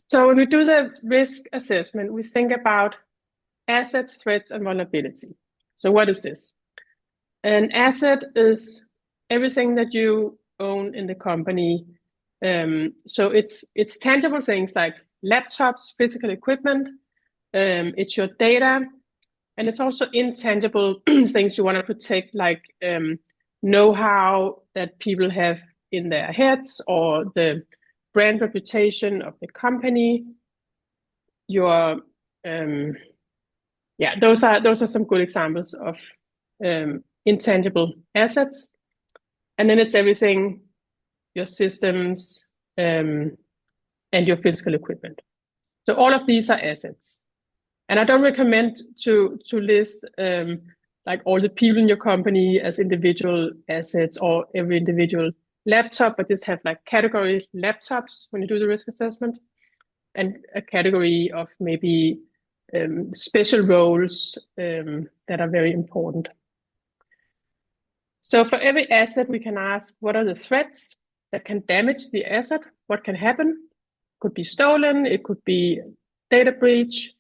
So when we do the risk assessment, we think about assets, threats, and vulnerability. So what is this? An asset is everything that you own in the company. So it's tangible things like laptops, physical equipment. It's your data, and it's also intangible things you want to protect, like know-how that people have in their heads, or the brand reputation of the company. Your those are some good examples of intangible assets. And then it's everything, your systems, and your physical equipment. So all of these are assets. And I don't recommend to list like all the people in your company as individual assets or every individual laptop, but just have like category laptops when you do the risk assessment, and a category of maybe special roles that are very important. So for every asset, we can ask, what are the threats that can damage the asset? What can happen? It could be stolen, it could be data breach,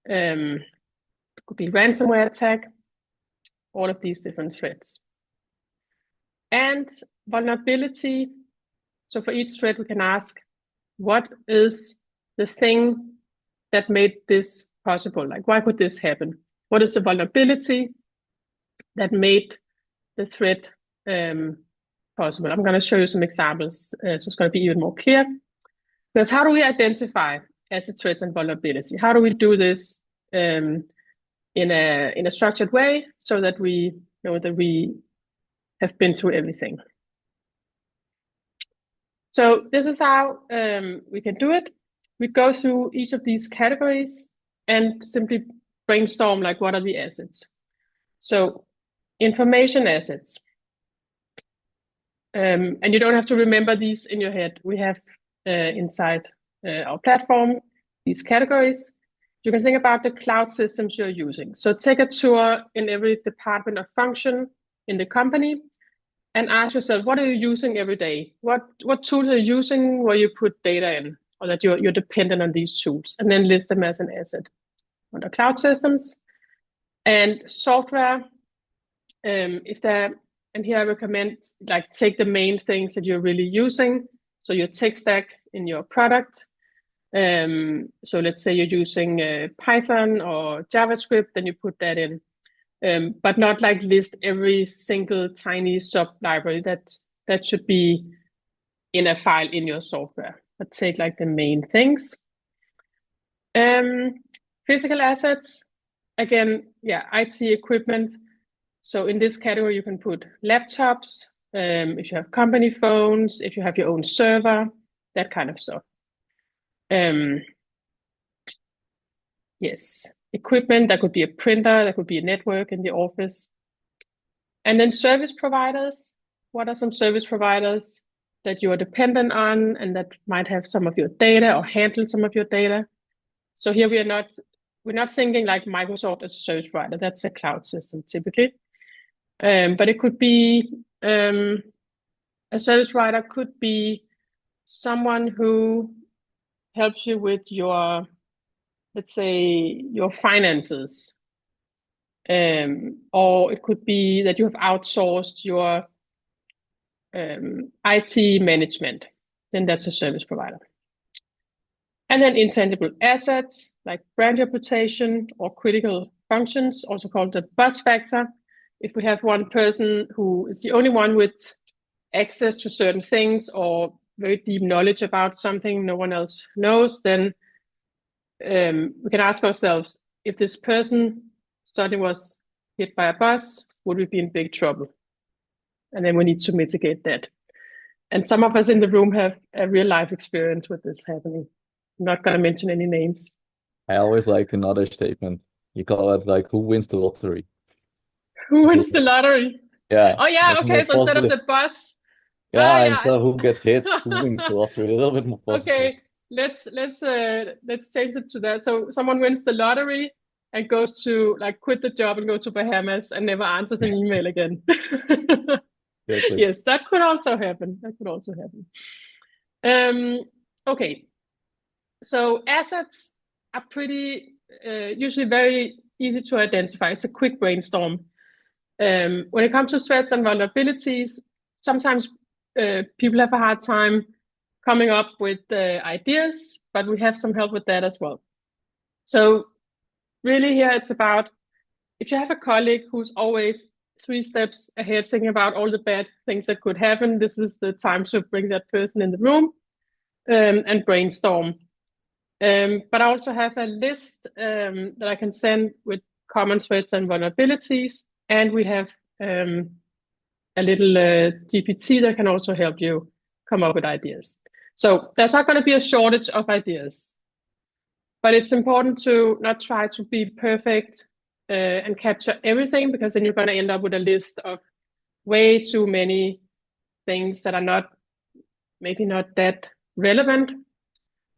it could be ransomware attack, all of these different threats. And vulnerability. So for each threat, we can ask, what is the thing that made this possible? Like, why could this happen? What is the vulnerability that made the threat possible? I'm going to show you some examples, so it's going to be even more clear. Because how do we identify asset threats and vulnerability? How do we do this in a structured way so that we know that we have been through everything? So this is how we can do it. We go through each of these categories and simply brainstorm, like, what are the assets? So information assets. And you don't have to remember these in your head. We have inside our platform these categories. You can think about the cloud systems you're using. So take a tour in every department or function in the company and ask yourself, what are you using every day? What tools are you using where you put data in, or that you're dependent on these tools, and then list them as an asset under cloud systems. And software, and here I recommend, like, take the main things that you're really using. So your tech stack in your product. So let's say you're using Python or JavaScript, then you put that in. But not like list every single tiny sub library. That should be in a file in your software. But take like the main things. Physical assets, again, IT equipment. So in this category, you can put laptops, if you have company phones, if you have your own server, that kind of stuff. Yes, equipment, that could be a printer, that could be a network in the office. And then service providers. What are some service providers that you are dependent on and that might have some of your data or handle some of your data? So here we're not thinking like Microsoft as a service provider. That's a cloud system typically. But it could be a service provider could be someone who helps you with your, let's say, your finances. Or it could be that you have outsourced your IT management. Then that's a service provider. And then intangible assets like brand reputation or critical functions, also called the buzz factor. If we have one person who is the only one with access to certain things or very deep knowledge about something no one else knows, then we can ask ourselves, if this person suddenly was hit by a bus, would we be in big trouble? And then we need to mitigate that. And some of us in the room have a real life experience with this happening. I'm not going to mention any names. I always like another statement. You call it like, who wins the lottery? Who wins the lottery? Yeah. Oh yeah, That's more okay. So instead of positive. the bus, Yeah, yeah. instead of who gets hit, who wins the lottery? A little bit more positive. Okay, let's change it to that. So someone wins the lottery and goes to, like, quit the job and go to Bahamas and never answers an email again. Exactly. Yes, that could also happen. Okay. So assets are pretty usually very easy to identify. It's a quick brainstorm. When it comes to threats and vulnerabilities, sometimes people have a hard time coming up with ideas, but we have some help with that as well. So really here it's about, if you have a colleague who's always 3 steps ahead thinking about all the bad things that could happen, this is the time to bring that person in the room and brainstorm. But I also have a list that I can send with common threats and vulnerabilities, and we have a little GPT that can also help you come up with ideas. So there's not going to be a shortage of ideas, but it's important to not try to be perfect and capture everything, because then you're going to end up with a list of way too many things that are maybe not that relevant.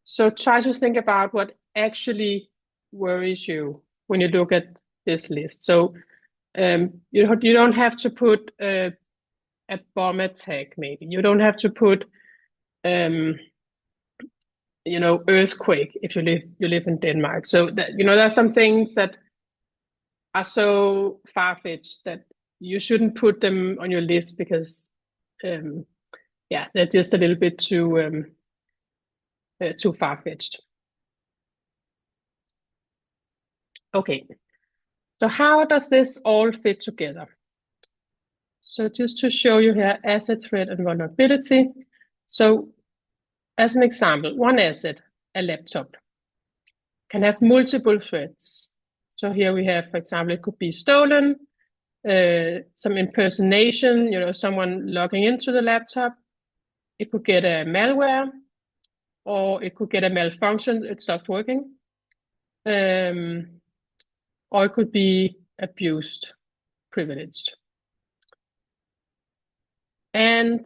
So try to think about what actually worries you when you look at this list. So you don't have to put a bomb attack, maybe. You don't have to put earthquake if you live in Denmark. So that, there's some things that are so far-fetched that you shouldn't put them on your list, because they're just a little bit too far-fetched. Okay, so how does this all fit together? So just to show you here, asset, threat, and vulnerability. So as an example, one asset, a laptop, can have multiple threats. So here we have, for example, it could be stolen, some impersonation, someone logging into the laptop. It could get a malware, or it could get a malfunction, it stopped working. Or it could be abused, privileged. And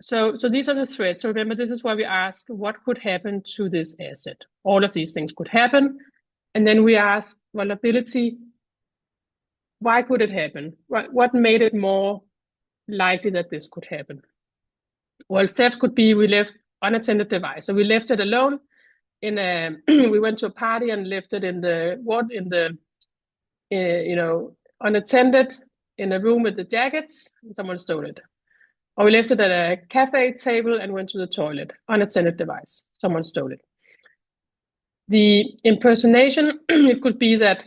so these are the threats. So remember, this is why we ask, what could happen to this asset? All of these things could happen. And then we ask, vulnerability, why could it happen? What made it more likely that this could happen? Well, theft could be we left unattended device. So we left it alone we went to a party and left it unattended in a room with the jackets, and someone stole it. Or we left it at a cafe table and went to the toilet, unattended device, someone stole it. The impersonation, it could be that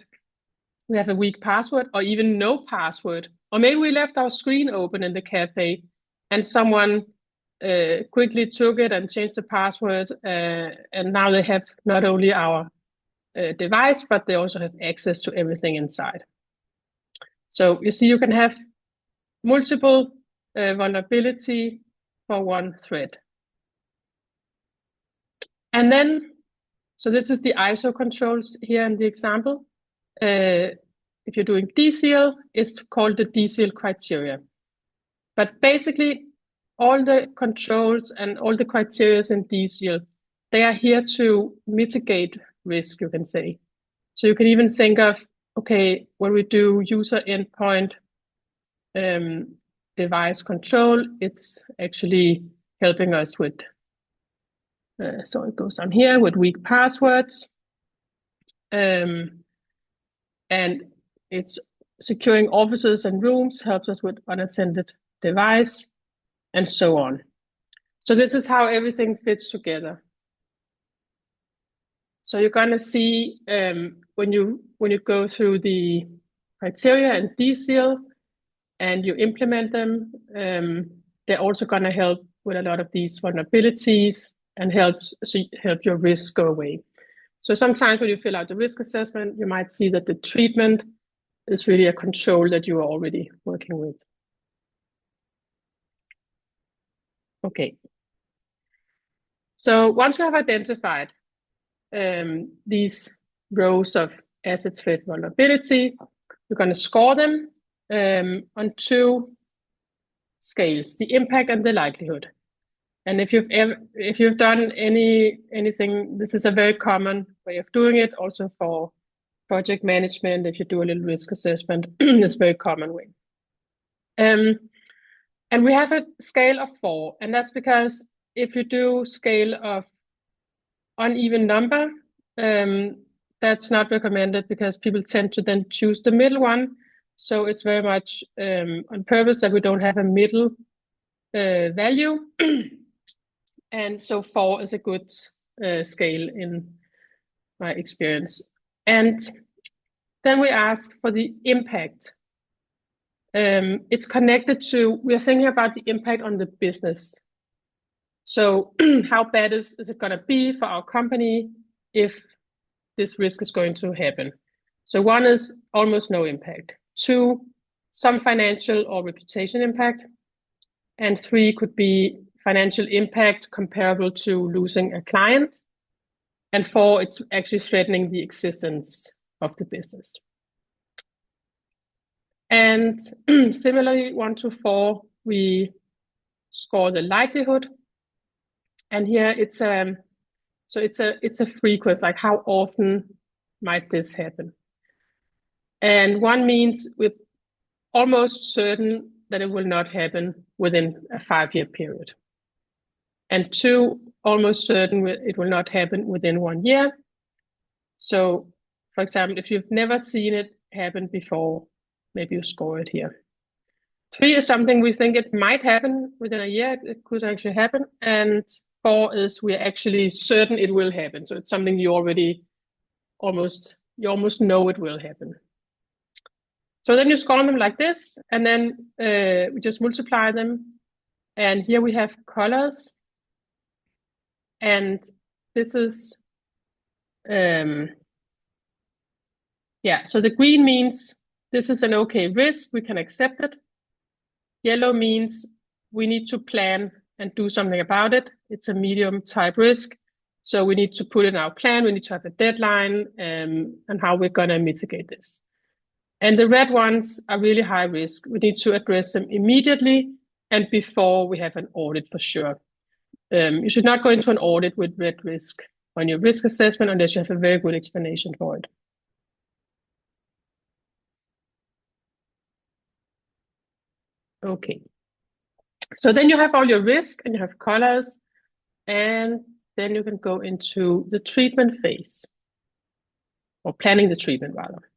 we have a weak password or even no password, or maybe we left our screen open in the cafe and someone quickly took it and changed the password, and now they have not only our device, but they also have access to everything inside. So you see, you can have multiple vulnerability for one threat. And then, so this is the ISO controls here in the example. If you're doing DSEAL, it's called the DSEAL criteria. But basically, all the controls and all the criteria in DSEAL, they are here to mitigate risk, you can say. So you can even think of, okay, when we do user endpoint device control, it's actually helping us with, so it goes on here with weak passwords. And it's securing offices and rooms, helps us with unattended device, and so on. So this is how everything fits together. So you're gonna see when you go through the criteria and DSEAL and you implement them, they're also gonna help with a lot of these vulnerabilities and help your risks go away. So sometimes when you fill out the risk assessment, you might see that the treatment is really a control that you are already working with. Okay. So once we have identified these rows of asset, threat, vulnerability, we're going to score them on 2 scales: the impact and the likelihood. And if you've done anything, this is a very common way of doing it. Also for project management, if you do a little risk assessment, it's a very common way. And we have a scale of 4, and that's because if you do scale of uneven number, that's not recommended because people tend to then choose the middle one. So it's very much on purpose that we don't have a middle value. And so 4 is a good scale in my experience. And then we ask for the impact. It's connected to, we are thinking about the impact on the business. So how bad is it going to be for our company if this risk is going to happen? So 1 is almost no impact. 2, some financial or reputation impact. And 3 could be financial impact comparable to losing a client. And 4, it's actually threatening the existence of the business. And similarly, 1 to 4, we score the likelihood. And here it's a frequency, like how often might this happen? And 1 means we're almost certain that it will not happen within a 5-year period. And 2, almost certain it will not happen within 1 year. So, for example, if you've never seen it happen before, maybe you score it here. 3 is something we think it might happen within a year. It could actually happen. And 4 is we're actually certain it will happen. So it's something you almost know it will happen. So then you score them like this, and then we just multiply them. And here we have colors. And this is, so the green means this is an okay risk, we can accept it. Yellow means we need to plan and do something about it. It's a medium type risk. So we need to put in our plan, we need to have a deadline and how we're gonna mitigate this. And the red ones are really high risk. We need to address them immediately and before we have an audit for sure. You should not go into an audit with red risk on your risk assessment unless you have a very good explanation for it. Okay. So then you have all your risk and you have colors, and then you can go into the treatment phase, or planning the treatment rather.